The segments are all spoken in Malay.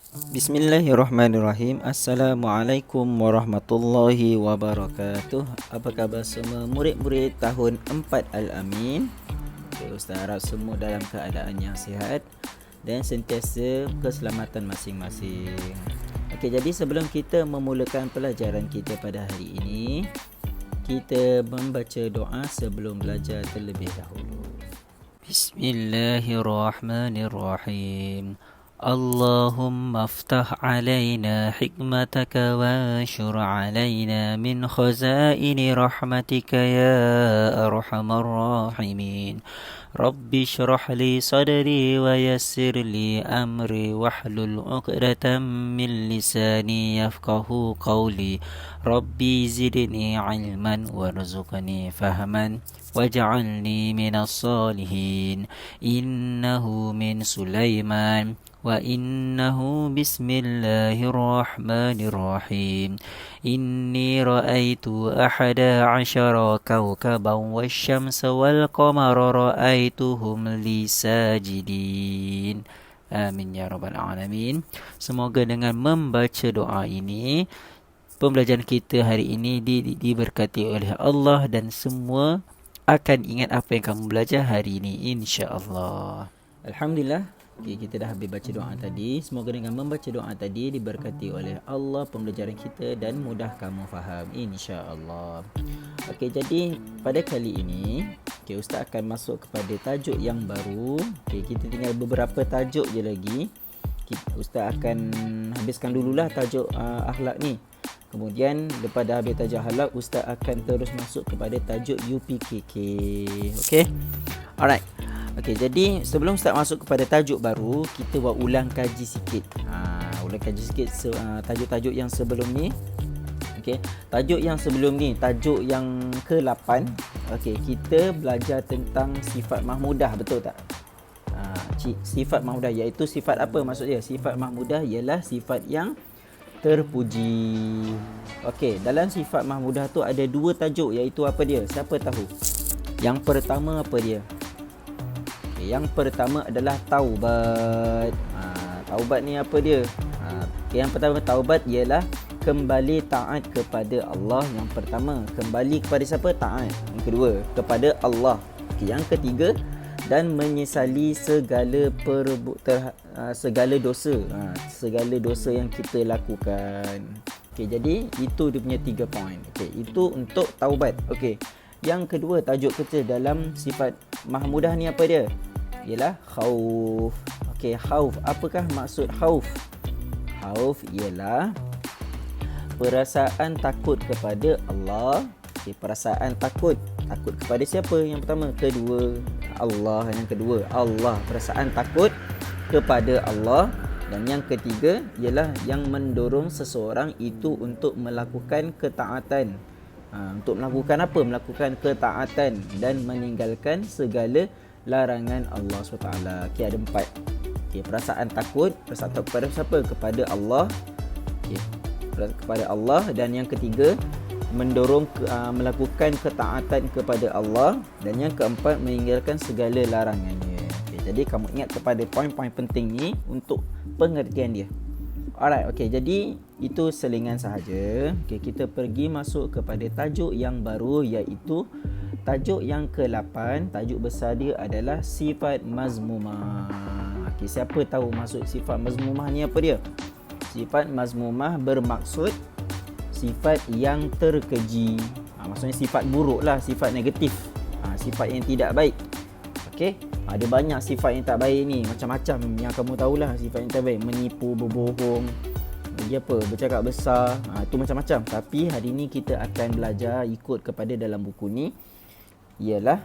Bismillahirrahmanirrahim. Assalamualaikum warahmatullahi wabarakatuh. Apa khabar semua murid-murid tahun 4 Al-Amin? Okay, Ustaz harap semua dalam keadaan yang sihat dan sentiasa keselamatan masing-masing. Okey, jadi sebelum kita memulakan pelajaran kita pada hari ini, kita membaca doa sebelum belajar terlebih dahulu. Bismillahirrahmanirrahim. اللهم افتح علينا حكمتك وانشر علينا من خزائن رحمتك يا أرحم الراحمين رب اشرح لي صدري ويسر لي أمري واحلل عقدة من لساني يفقه قولي ربي زدني علما وارزقني فهما واجعلني من الصالحين إنه من سليمان وإنه بسم الله الرحمن الرحيم إني رأيت 11 كوكبا والشمس والقمر رأيتهم لي ساجدين. Amin ya rabbal alamin. Semoga dengan membaca doa ini pembelajaran kita hari ini diberkati oleh Allah dan semua akan ingat apa yang kamu belajar hari ini, insya-Allah. Alhamdulillah. Okay, kita dah habis baca doa tadi. Semoga dengan membaca doa tadi diberkati oleh Allah pembelajaran kita dan mudah kamu faham, insya-Allah. Okey, jadi pada kali ini Ustaz akan masuk kepada tajuk yang baru. Kita tinggal beberapa tajuk je lagi. Ustaz akan habiskan dululah tajuk akhlak ni. Kemudian lepas dah habis tajuk akhlak, Ustaz akan terus masuk kepada tajuk UPKK. Okey. Alright. Okey, jadi sebelum Ustaz masuk kepada tajuk baru, kita buat ulang kaji sikit. Ulang kaji sikit tajuk-tajuk yang sebelum ni. Okey, tajuk yang sebelum ni, tajuk yang ke-8. Okey, kita belajar tentang sifat mahmudah, betul tak? Sifat mahmudah iaitu sifat apa maksud dia? Sifat mahmudah ialah sifat yang terpuji. Okey, dalam sifat mahmudah tu ada dua tajuk iaitu apa dia? Siapa tahu? Yang pertama apa dia? Yang pertama adalah taubat. Taubat ni apa dia? Yang pertama taubat ialah kembali taat kepada Allah. Yang pertama, kembali kepada siapa? Taat. Yang kedua, kepada Allah. Yang ketiga, dan menyesali segala segala dosa. Segala dosa yang kita lakukan. Jadi itu dia punya 3 poin. Itu untuk taubat. Yang kedua, tajuk kita dalam sifat mahmudah ni apa dia? Ialah khauf. Khauf. Apakah maksud khauf? Khauf ialah perasaan takut kepada Allah. Perasaan takut. Takut kepada siapa? Yang pertama. Kedua, Allah. Yang kedua, Allah. Perasaan takut kepada Allah. Dan yang ketiga ialah yang mendorong seseorang itu untuk melakukan ketaatan. Untuk melakukan apa? Melakukan ketaatan dan meninggalkan segala larangan Allah SWT. Ada 4. Perasaan takut. Perasaan takut kepada siapa? Kepada Allah. Kepada Allah. Dan yang ketiga, mendorong melakukan ketaatan kepada Allah. Dan yang keempat, meninggalkan segala larangannya. Jadi kamu ingat kepada poin-poin penting ni untuk pengertian dia. Alright, jadi itu selingan sahaja. Kita pergi masuk kepada tajuk yang baru iaitu tajuk yang ke-8. Tajuk besar dia adalah sifat mazmumah. Siapa tahu maksud sifat mazmumah ni apa dia? Sifat mazmumah bermaksud sifat yang terkeji. Maksudnya sifat buruk lah, sifat negatif. Sifat yang tidak baik. Ada banyak sifat yang tak baik ni, macam-macam yang kamu tahulah sifat yang tak baik. Menipu, berbohong, bercakap besar, itu macam-macam. Tapi hari ni kita akan belajar ikut kepada dalam buku ni, ialah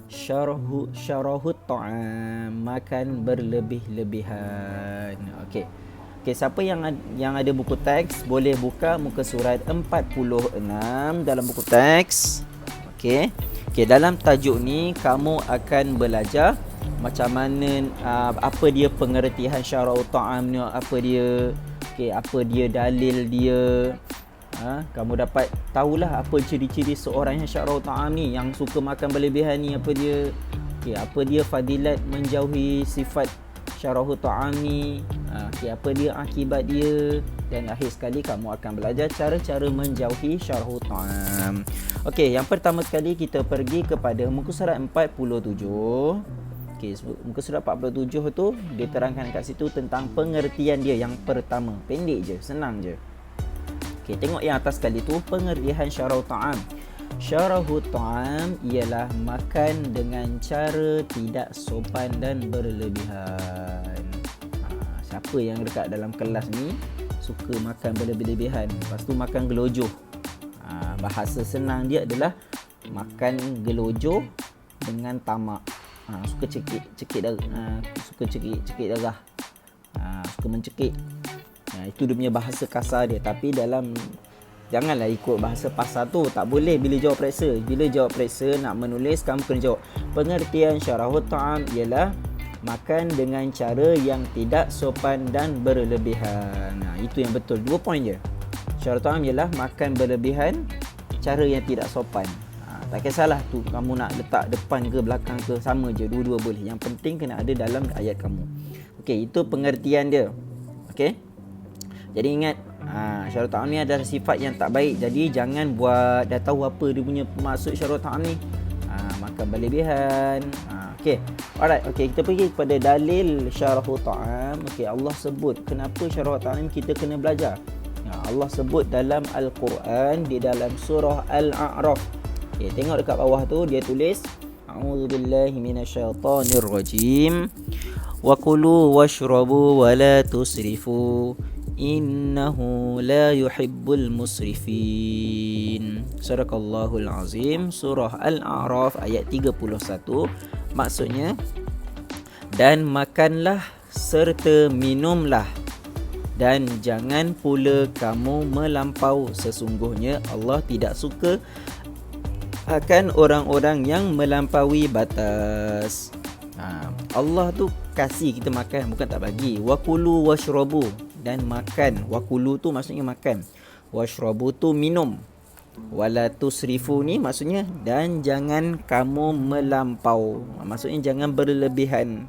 syarahut ta'am, makan berlebih-lebihan. Siapa yang ada buku teks boleh buka muka surat 46 dalam buku teks. Dalam tajuk ni kamu akan belajar macam mana apa dia pengertian syarahut ta'am ni, apa dia apa dia dalil dia. Kamu dapat tahulah apa ciri-ciri seorang yang syarahut ta'am ni, yang suka makan berlebihan ni, apa dia apa dia fadilat menjauhi sifat syarahu ta'am ni, apa dia akibat dia, dan akhir sekali kamu akan belajar cara-cara menjauhi syarahu ta'am. Okey, yang pertama sekali kita pergi kepada muka surat 47. Okey, muka surat 47 tu dia terangkan kat situ tentang pengertian dia yang pertama. Pendek je, senang je. Okey, tengok yang atas sekali tu, pengertian syarahu ta'am. Syarahu ta'am ialah makan dengan cara tidak sopan dan berlebihan. Siapa yang dekat dalam kelas ni suka makan berlebihan, lepas tu makan gelojoh. Bahasa senang dia adalah makan gelojoh dengan tamak. Suka cekik darah, suka cekik darah, suka mencekik. Itu dia punya bahasa kasar dia. Tapi dalam, janganlah ikut bahasa pasar tu. Tak boleh bila jawab periksa. Bila jawab periksa nak menulis, kamu kena jawab pengertian syarahu ta'am ialah makan dengan cara yang tidak sopan dan berlebihan. Itu yang betul. 2 poin je. Syarahu ta'am ialah makan berlebihan, cara yang tidak sopan. Tak kisahlah tu kamu nak letak depan ke belakang ke, sama je, dua-dua boleh. Yang penting kena ada dalam ayat kamu. Okey, itu pengertian dia. Okey. Jadi ingat, syarahu ta'am ni adalah sifat yang tak baik. Jadi jangan buat dah tahu apa dia punya maksud syarahu ta'am ni, makan berlebihan. Okey. Alright, okey, kita pergi kepada dalil syarahu ta'am. Okey, Allah sebut kenapa syarahu ta'am kita kena belajar. Allah sebut dalam Al-Quran di dalam surah Al-A'raf. Okey, tengok dekat bawah tu dia tulis a'udzubillahi minasyaitonirrajim. Wa kulu washrabu wa la tusrifu innahu la yuhibbul musrifin. Sadaqallahul azim. Surah Al-A'raf ayat 31. Maksudnya, dan makanlah serta minumlah, dan jangan pula kamu melampau, sesungguhnya Allah tidak suka akan orang-orang yang melampaui batas. Allah tu kasih kita makan, bukan tak bagi. Wakulu washrabu, dan makan. Wakulu tu maksudnya makan, washrabu tu minum, wala tusrifu ni maksudnya dan jangan kamu melampau, maksudnya jangan berlebihan.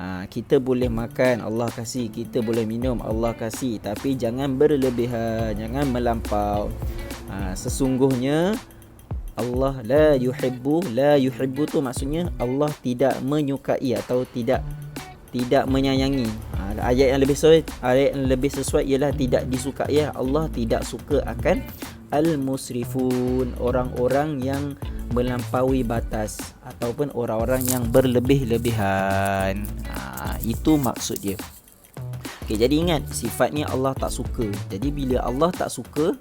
Kita boleh makan, Allah kasih. Kita boleh minum, Allah kasih. Tapi jangan berlebihan, jangan melampau. Sesungguhnya Allah la yuhibbu tu maksudnya Allah tidak menyukai atau tidak menyayangi. Ayat yang lebih sesuai ialah tidak disukai. Allah tidak suka akan al-musrifun, orang-orang yang melampaui batas ataupun orang-orang yang berlebih-lebihan. Itu maksud dia. Okay, jadi ingat, sifatnya Allah tak suka. Jadi bila Allah tak suka,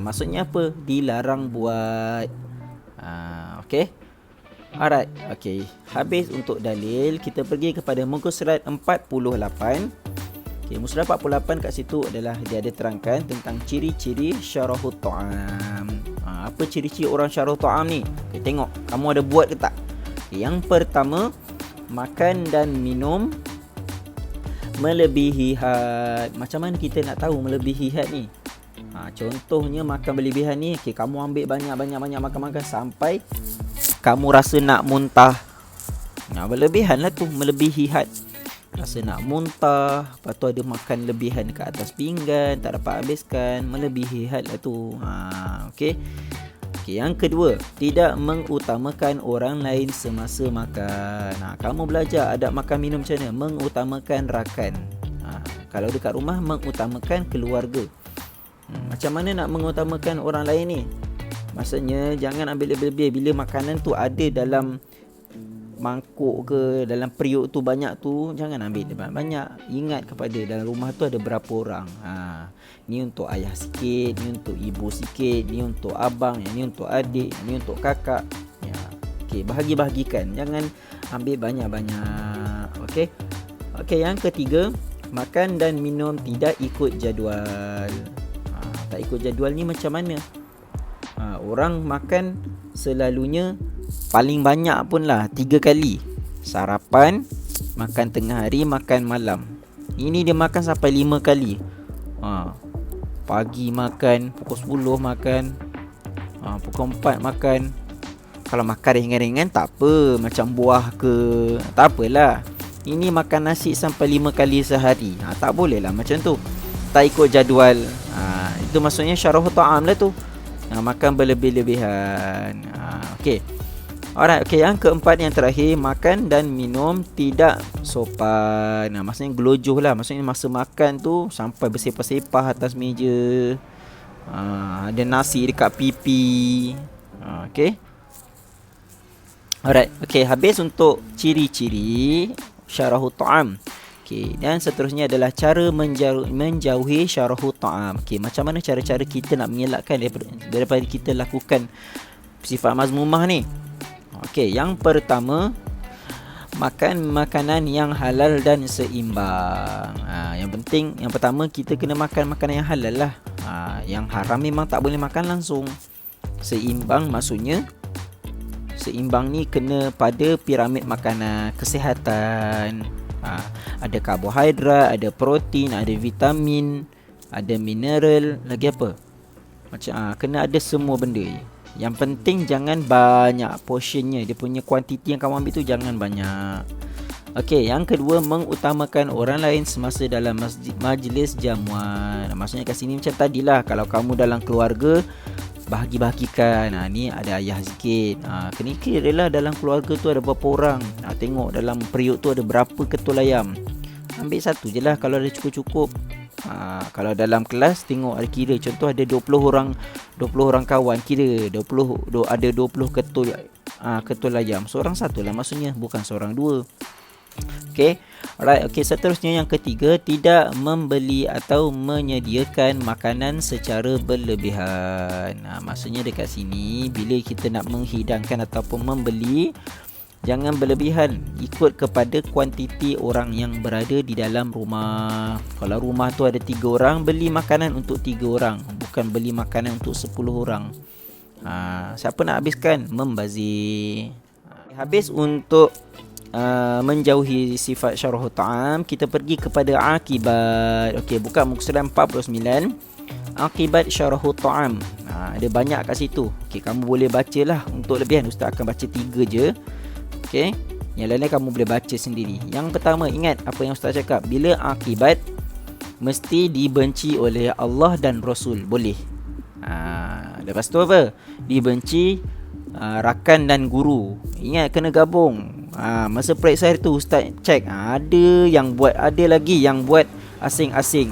maksudnya apa? Dilarang buat. Okay. Alright. Okay, habis untuk dalil. Kita pergi kepada muka surat 48. Okay, muka surat 48 kat situ adalah dia ada terangkan tentang ciri-ciri syarahu ta'am. Apa ciri-ciri orang syarahu ta'am ni? Okay, tengok kamu ada buat ke tak? Okay, yang pertama, makan dan minum melebihi had. Macam mana kita nak tahu melebihi had ni? Contohnya makan berlebihan ni, okay, kamu ambil banyak makan sampai kamu rasa nak muntah. Berlebihan lah tu, melebihi had. Rasa nak muntah, lepas tu ada makan lebihan dekat atas pinggan, tak dapat habiskan, melebihi had lah tu. Okay. Yang kedua, tidak mengutamakan orang lain semasa makan. Kamu belajar adab makan minum macam mana? Mengutamakan rakan. Kalau dekat rumah, mengutamakan keluarga. Macam mana nak mengutamakan orang lain ni? Maksudnya jangan ambil lebih-lebih. Bila makanan tu ada dalam mangkuk ke, dalam periuk tu banyak tu, jangan ambil banyak. Ingat kepada dalam rumah tu ada berapa orang. Ni untuk ayah sikit, ni untuk ibu sikit, ni untuk abang, ni untuk adik, ni untuk kakak. Okey, bahagi-bahagikan. Jangan ambil banyak-banyak. Okey. Yang ketiga, makan dan minum tidak ikut jadual. Tak ikut jadual ni macam mana? Orang makan selalunya paling banyak pun lah 3 kali. Sarapan, makan tengah hari, makan malam. Ini dia makan sampai 5 kali. Pagi makan, pukul 10 makan, pukul 4 makan. Kalau makan ringan-ringan tak apa, macam buah ke, tak apalah. ini makan nasi sampai 5 kali sehari. Tak boleh lah macam tu. Tak ikut jadual. Itu maksudnya syarah ta'am lah tu. Makan berlebih-lebihan. Okey. Alright, okey, yang keempat yang terakhir, makan dan minum tidak sopan. Maksudnya gelojoh lah. Maksudnya masa makan tu sampai bersepah-sepah atas meja. Ada nasi dekat pipi. Okey. Alright, okey, habis untuk ciri-ciri syarahu ta'am. Okey, dan seterusnya adalah cara menjauhi syarahu ta'am. Okey, macam mana cara-cara kita nak mengelakkan daripada kita lakukan sifat mazmumah ni? Okey, yang pertama, makan makanan yang halal dan seimbang. Yang penting, yang pertama kita kena makan makanan yang halal lah. Yang haram memang tak boleh makan langsung. Seimbang maksudnya, seimbang ni kena pada piramid makanan kesihatan. Ada karbohidrat, ada protein, ada vitamin, ada mineral, lagi apa? Macam kena ada semua benda. Yang penting jangan banyak portionnya. Dia punya kuantiti yang kamu ambil tu jangan banyak. Okey, yang kedua, mengutamakan orang lain semasa dalam majlis jamuan. Maksudnya kat sini macam tadilah, kalau kamu dalam keluarga, bahagi-bahagikan. Ni ada ayah sikit. Kena kira lah dalam keluarga tu ada berapa orang. Tengok dalam periuk tu ada berapa ketul ayam. Ambil satu je lah kalau ada cukup-cukup. Kalau dalam kelas tengok ada kira, contoh ada 20 orang kawan, kira ada 20 ketul ayam. Seorang satu lah maksudnya, bukan seorang dua. Okey. Alright, okey, seterusnya yang ketiga, tidak membeli atau menyediakan makanan secara berlebihan. Maksudnya dekat sini bila kita nak menghidangkan ataupun membeli, jangan berlebihan, ikut kepada kuantiti orang yang berada di dalam rumah. Kalau rumah tu ada 3 orang, beli makanan untuk 3 orang, bukan beli makanan untuk 10 orang. Siapa nak habiskan? Membazir. Habis untuk menjauhi sifat syarah ta'am, kita pergi kepada akibat. Okey, buka muka surat 49. Akibat syarah ta'am. Ada banyak kat situ. Okey, kamu boleh bacalah untuk lebihan. Ustaz akan baca 3 je. Okey, yang lain kamu boleh baca sendiri. Yang pertama, ingat apa yang Ustaz cakap, bila akibat mesti dibenci oleh Allah dan Rasul, boleh. Lepas tu apa? Dibenci rakan dan guru. Ingat kena gabung. Masa periksa hari tu Ustaz cek, ada yang buat, ada lagi yang buat asing-asing.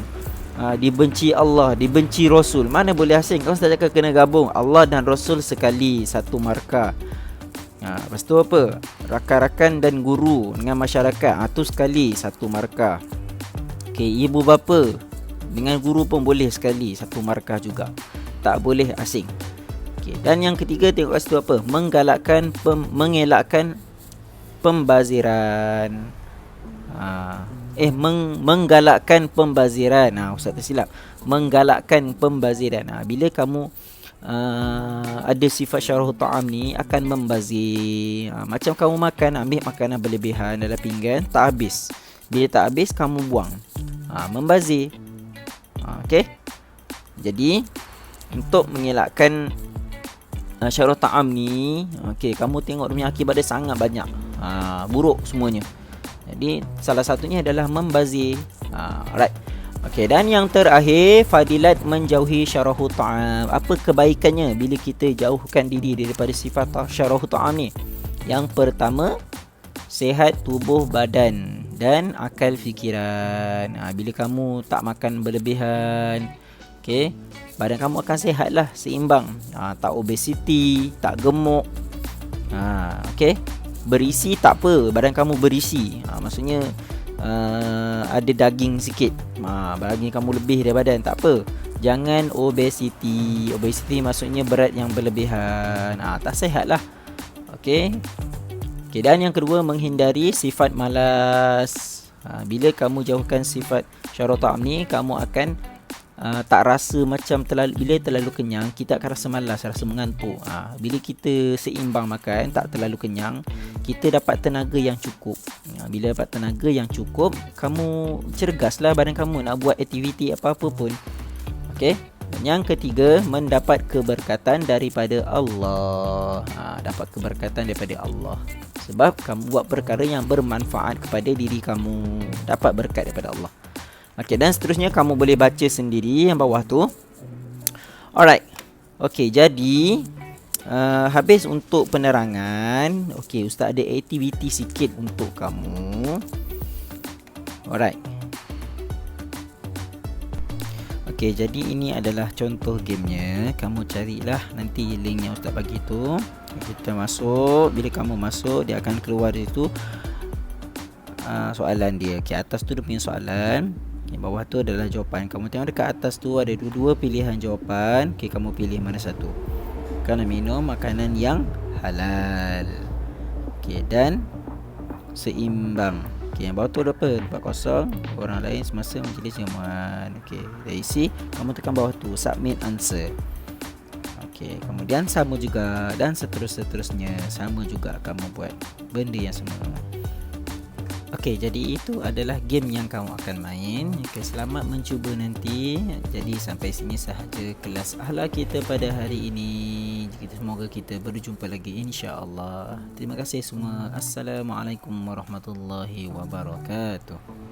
Dibenci Allah, dibenci Rasul. Mana boleh asing? Kalau Ustaz cakap kena gabung Allah dan Rasul sekali, satu markah. Lepas tu apa? Rakan-rakan dan guru dengan masyarakat, tu sekali, satu markah. Okey, ibu bapa dengan guru pun boleh sekali, satu markah juga. Tak boleh asing. Okey, dan yang ketiga, tengok kat situ apa? Mengelakkan pembaziran. Menggalakkan pembaziran. Ustaz tersilap. Menggalakkan pembaziran. Bila kamu ada sifat syarah ta'am ni, akan membazir. Macam kamu makan, ambil makanan berlebihan dalam pinggan, tak habis. Bila tak habis, kamu buang. Membazir. Okey. Jadi untuk mengelakkan syarah ta'am ni, okey, kamu tengok dia punya akibat dia sangat banyak. Buruk semuanya. Jadi salah satunya adalah membazir. Alright. Okey, dan yang terakhir, fadilat menjauhi syarahu ta'am. Apa kebaikannya bila kita jauhkan diri daripada sifat syarahu ta'am ni? Yang pertama, sihat tubuh badan dan akal fikiran. Bila kamu tak makan berlebihan, okey, badan kamu akan sihat lah, seimbang. Tak obesiti, tak gemuk. Okey, berisi tak apa, badan kamu berisi. Maksudnya ada daging sikit, daging kamu lebih daripada badan, tak apa. Jangan obesiti. Obesiti maksudnya berat yang berlebihan. Tak sihat lah. Okey. Okey, dan yang kedua, menghindari sifat malas. Bila kamu jauhkan sifat syarah ta'am ni, kamu akan tak rasa macam bila terlalu kenyang, kita akan rasa malas, rasa mengantuk. Bila kita seimbang makan, tak terlalu kenyang, kita dapat tenaga yang cukup. Bila dapat tenaga yang cukup, kamu cergaslah badan kamu nak buat aktiviti apa-apa pun. Okey. Dan yang ketiga, mendapat keberkatan daripada Allah. Dapat keberkatan daripada Allah. Sebab kamu buat perkara yang bermanfaat kepada diri kamu. Dapat berkat daripada Allah. Okey, dan seterusnya kamu boleh baca sendiri yang bawah tu. Alright. Okey, jadi habis untuk penerangan. Okey, Ustaz ada aktiviti sikit untuk kamu. Alright. Okey, jadi ini adalah contoh gamenya. Kamu carilah nanti link yang Ustaz bagi tu. Kita masuk. Bila kamu masuk, dia akan keluar dari tu soalan dia. Okey, atas tu dia punya soalan. Yang bawah tu adalah jawapan. Kamu tengok dekat atas tu ada dua pilihan jawapan. Okey, kamu pilih mana satu. Kamu minum makanan yang halal. Okey, dan seimbang. Okey, yang bawah tu ada apa? 4-0. Orang lain semasa majlis jamuan. Okey, dah isi. Kamu tekan bawah tu, submit answer. Okey, kemudian sama juga dan seterusnya. Sama juga kamu buat benda yang sama. Okey, jadi itu adalah game yang kamu akan main. Okey, selamat mencuba nanti. Jadi sampai sini sahaja kelas akhlak kita pada hari ini. Semoga kita berjumpa lagi insya-Allah. Terima kasih semua. Assalamualaikum warahmatullahi wabarakatuh.